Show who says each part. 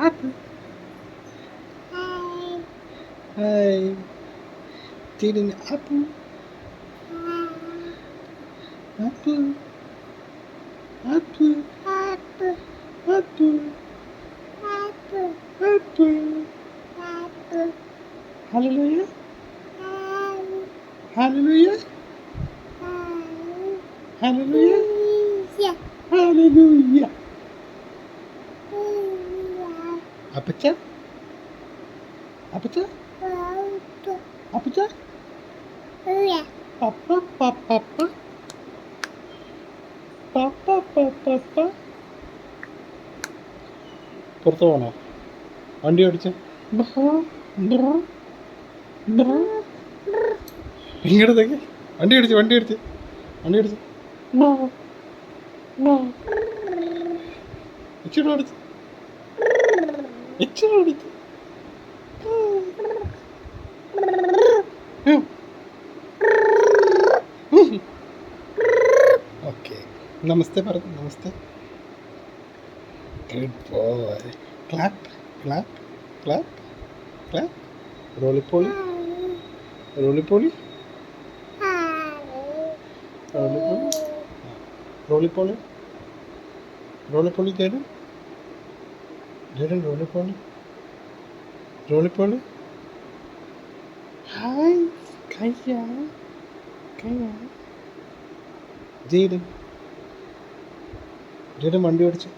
Speaker 1: Apple. Hi. Jaden, apple. Apple. Apple. Apple. Apple. Hallelujah. Hallelujah. Hallelujah. Hallelujah. Apacha. Apacha. Apacha. Papa. Papa. Papa. Papa. Papa. പുറത്ത് പോകണോ? വണ്ടി ഓടിച്ച് ഇങ്ങോട്ടേക്ക് വണ്ടി അടിച്ച് ഇച്ചിരി ഓടിച്ച് ഓക്കെ. നമസ്തേ പറഞ്ഞു. നമസ്തേ. Good boy. Clap, clap, clap, clap. Roly-poly. Roly-poly. Roly-poly. Roly-poly. Roly-poly, Jaden. Jaden, roly-poly. Roly-poly. Hi. Kaya. Kaya. Jaden. Jaden, വണ്ടി ഓടിച്ചു.